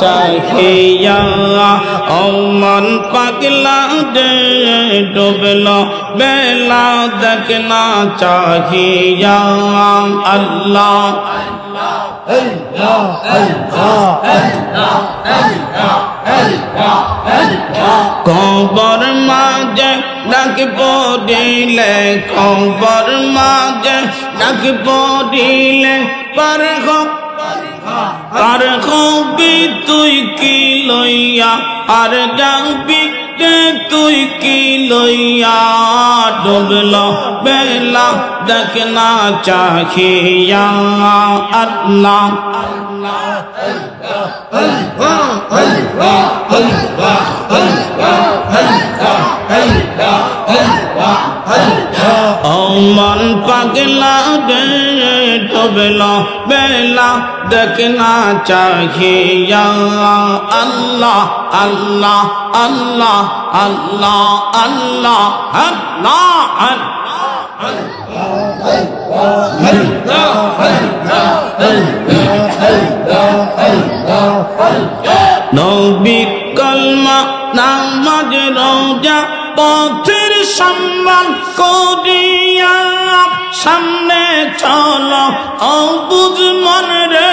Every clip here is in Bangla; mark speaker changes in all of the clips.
Speaker 1: চাহিয়া ও মন পাগলা যে ডুবলো বেলা দেখনা চাহিয়া আল্লাহ কবর মাঝে ডাক পড়িলে কবর মাঝে ডাক পড়িলে পার হবি তুই কি লইয়া আর যাবি তুই কি লইয়া ডুবলো বেলা দেখনা চাহিয়া আল্লাহ ও মন পাগলা রে ডুবলো বেলা দেখনা চাহিয়া আল্লাহ আল্লাহ আল্লাহ আল্লাহ আল্লাহ নবী কলমা নামাজ রোজা পথের সম্মান করিয়া সামনে চলো ও বুঝ মন রে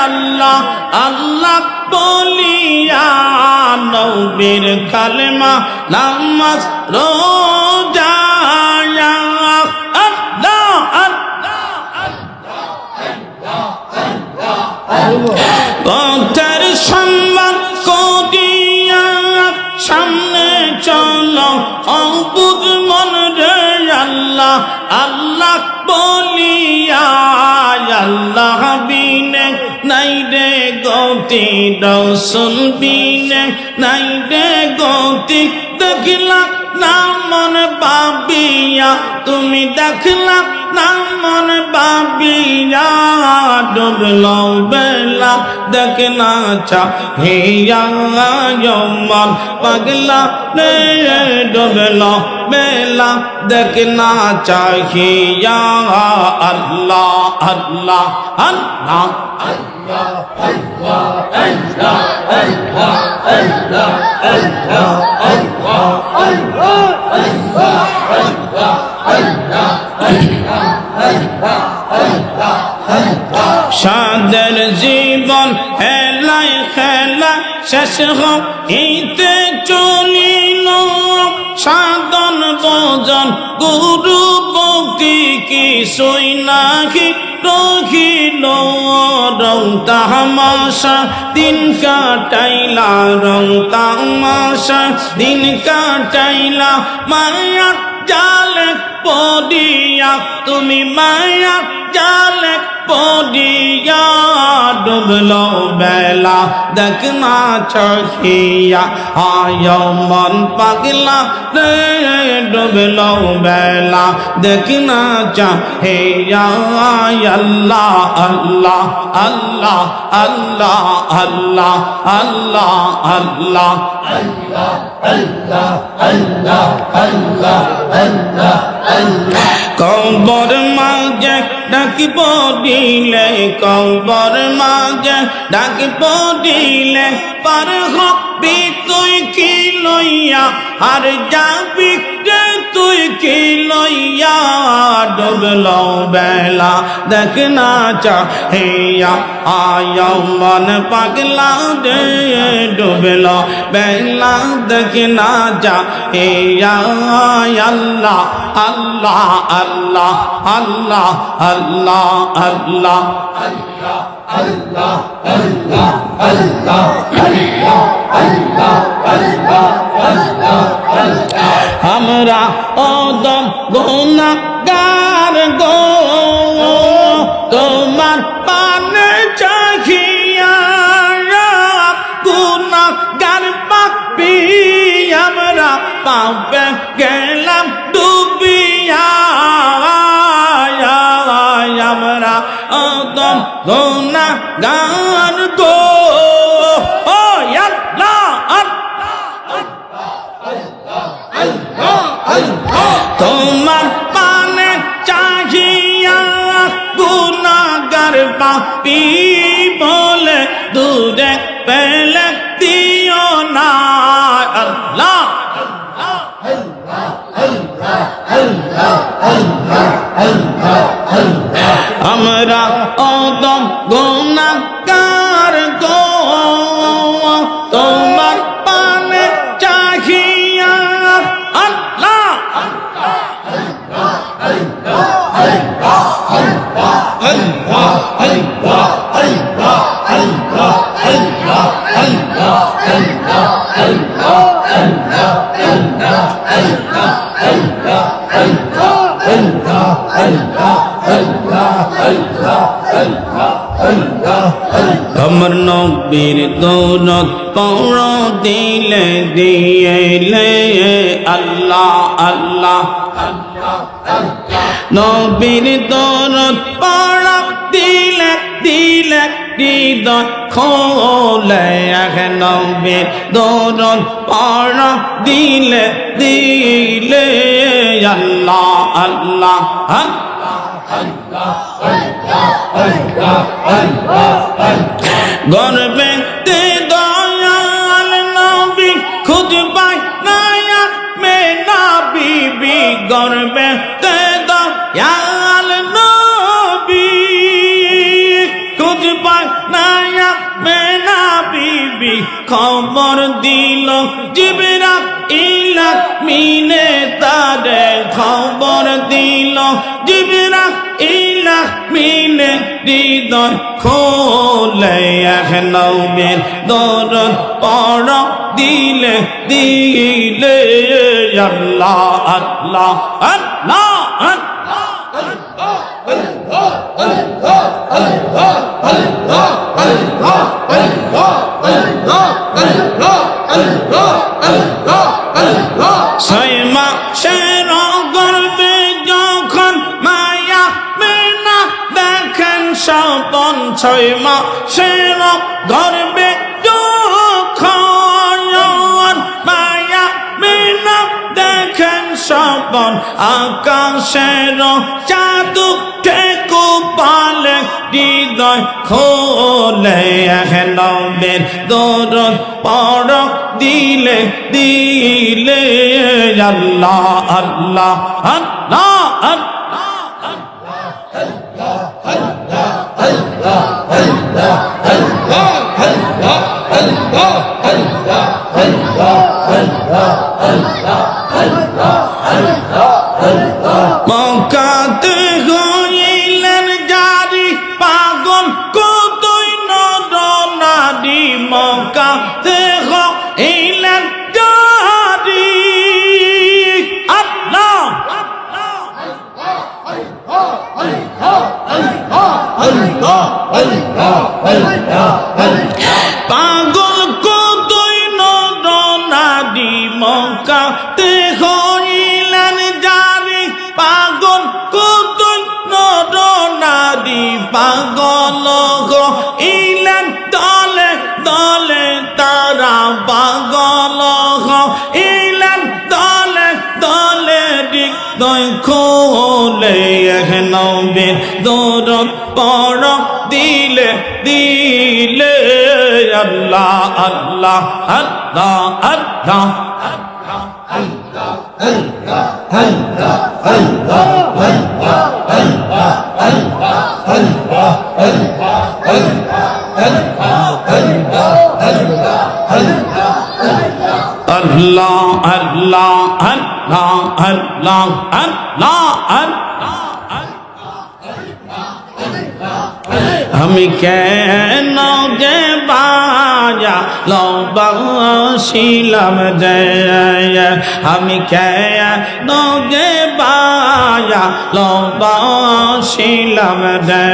Speaker 1: আল্লাহ আল্লাহ বলিয়া নবীর কালেমা নামাজ রোজা পথের সম্মান করিয়া সামনে চলো অবুঝ মন রে আল্লাহ আল্লাহ বলিয়া আল্লাহ বিনে নাই রে গতি রসুল বিনে নাই রে গতি দেখলা না মন বাবিয়া তুমি দেখলা না মন বাবিয়া ডুবলো বেলা দেখনা চাহিয়া মন পাগলা রে ডুবলো বেলা দেখনা চাহিয়া আল্লাহ আল্লাহ আল্লাহ সাদের জীবন হেলায় খেলা শেষ হইতে চলিল সাধন ভজন গুরু ভক্তি কিছুই নাহি রহিল রং তামাশা দিন কাটাইলা রং তামাশা দিন কাটাইলা মায়া জালে পড়িয়া তুমি মায়া জালে পড়িয়া ডুবলো বেলা দেখনা চাহিয়া আয় মন পাগলা রে ডুবলো বেলা দেখনা চাহিয়া আল্লাহ আল্লাহ আল্লাহ আল্লাহ আল্লাহ আল্লাহ আল্লাহ আল্লাহ আল্লাহ আল্লাহ আল্লাহ আল্লাহ আল্লাহ কবর মাঝে ডাক পড়িলে কবর মাঝে ডাক পড়িলে পার হবি তুই কি লইয়া আর যাবি তুই কি লইয়া ডুবলো বেলা দেখনা চাহিয়া আয় মন পাগলা রে ডুবলো বেলা দেখনা চাহিয়া আল্লাহ আল্লাহ আল্লাহ আল্লাহ আল্লাহ আল্লাহ আল্লাহ আল্লাহ আল্লাহ আল্লাহ আল্লাহ আল্লাহ আমরা অদম গুনাহগার গো তোমার পানে চাহিয়া গুনাহগার পাপী আমরা পাপে গেলাম ডুবিয়া আমরা অদম গুনাহগার গো তোমার পানে চাহিয়া গুনাহগার পাপী বলে দূরে পেলে দিও না আল্লাহ আমরা অদম গুনাহগার গো তোমার পানে চাহিয়া আল্লাহ আমার নবীর দৌলত পৌর দিলে দিয়েলে আল্লাহ আল্লাহ নবীর দৌলত পৌর দিলে দিলে হৃদয় খোলে নবীর দৌলত পৌর দিলে দিলে আল্লাহ আল্লাহ গর্বে তে দয়াল নবী খুঁজ পাই নয়া মেনা বিবি গর্বে তে দয়াল নবী খুঁজ পাই নয়া মেনা বিবি খবর দিল জিবরাইল ইলা মিনে তারে খবর দিল জিবরাইল মিনে হৃদয় খোলে নবীর দৌলত পড় দিলে দিলে আল্লাহ আল্লাহ আল্লাহ ছয় মাসের গর্ভে যখন মায়া মেনা দেখেন স্বপন ছয় মাসের গর্ভে যখন মায়া মেনা দেখেন স্বপন আকাশের চাঁদু ঠেকু পালে হৃদয় খোলে নবীর দৌলত পড় দিলে দিলে আল্লাহ আল্লাহ আল্লাহ মক্কাতে হইলেন জারি পাগল কতই নর নারী মক্কাতে হইলেন জারি আল্লাহ পাগল কতই নর নারী মক্কাতে হইলেন জারি পাগল কতই নর নারী পাগল হইলেন দলে দলে তারা পাগল হইলেন দলে দলে হৃদয় খোলে নবীর দৌলত পড় দিলে দিলে আল্লাহ আল্লাহ আল্লাহ আল্লাহ আল্লাহ আল্লাহ আল্লাহ আল্লাহ আল্লাহ আমি কেন যে বাজা লবাসিলাম যে আমি কেন যে বাজা লবাসিলাম যে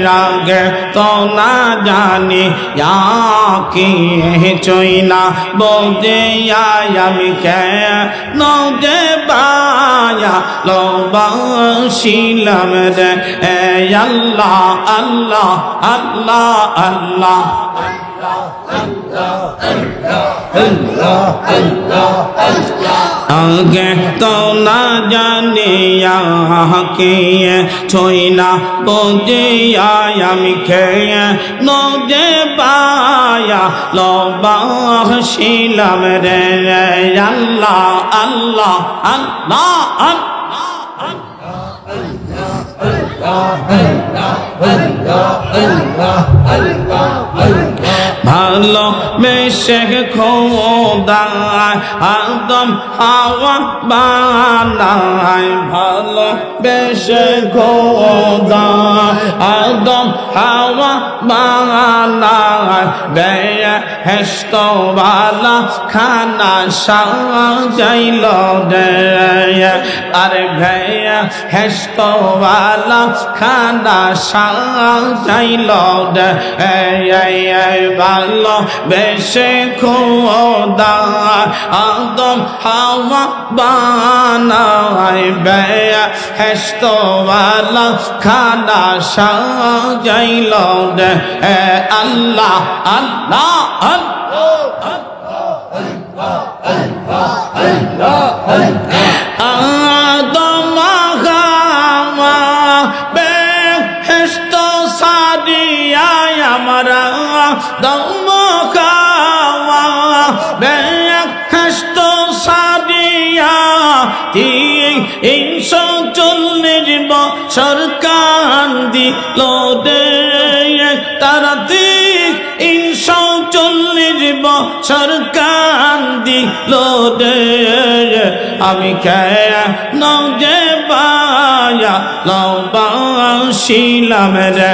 Speaker 1: রাগে তো না জানি কি চইনা বোঝে আমি কেন যে বাজা লবাসিলাম যে আল্লাহ আল্লাহ আল্লাহ আল্লাহ আগে তো না জানিয়া কে ছই না বুঝিয়া আমি খেয়ে নদে পায়া লবাসিলাম রে আল্লাহ আল্লাহ আল্লাহ ভালো বেশে খোদা আদম হাওয়া বানায় ভালো বেশে খোদা আদম হাওয়া বানায় বেহেশত বালা খানা সাজাইল দে আরে বেহেশত বালা খানা সাজাইল দে ভালো বেশে খোদা আদম হাওয়া বানায় বেহেশত বালা খানা সাজাইল দে আল্লাহ আল্লাহ আদম হাওয়া বেহেশত সাদিয়া আমরা দম খাওয়া বেহেশত সাদিয়া 340 বছর কান্দিল দে তারা 340 বছর কান্দিল দে আমি কেন যে পায়া লবাসিলাম রে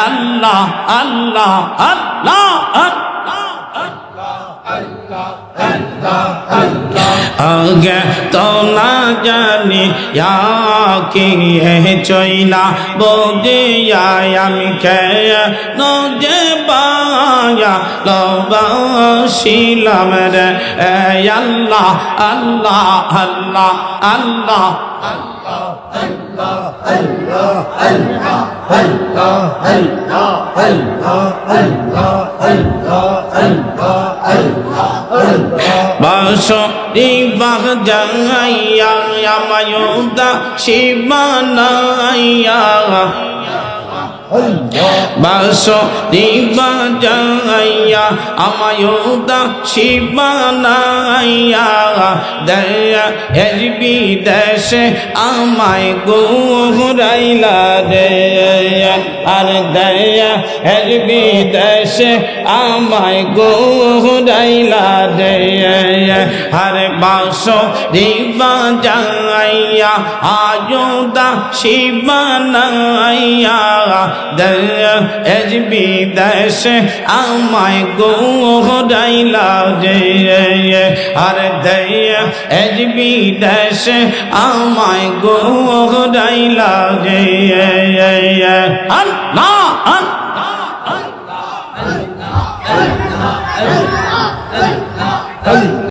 Speaker 1: আল্লাহ আল্লাহ আল্লাহ আগে তো না জানি কি চইলা বুঝিয়া আমি কেন যে পায়া লবাসিলাম রে আল্লাহ আল্লাহ আল্লাহ আল্লাহ বাঁশরি বাগ যাইয়া আমায়ুদা শিবানাইয়া বাঁশরি বাজাইয়া আমায়ুদা শিবানাইয়া দয়া এজবি দেশে আমায় ঘুরাইলা রে আর দয়া এজবি দেশে আমায় ঘুরাইলা রে আর বাঁশরি বাজাইয়া আয়োদা শিবানাইয়া দয়া এজবি দেশে আমায় ঘুরাইলা রে আর দয়া এজবি দেশে আমায় ঘুরাইলা রে আল্লাহ আল্লাহ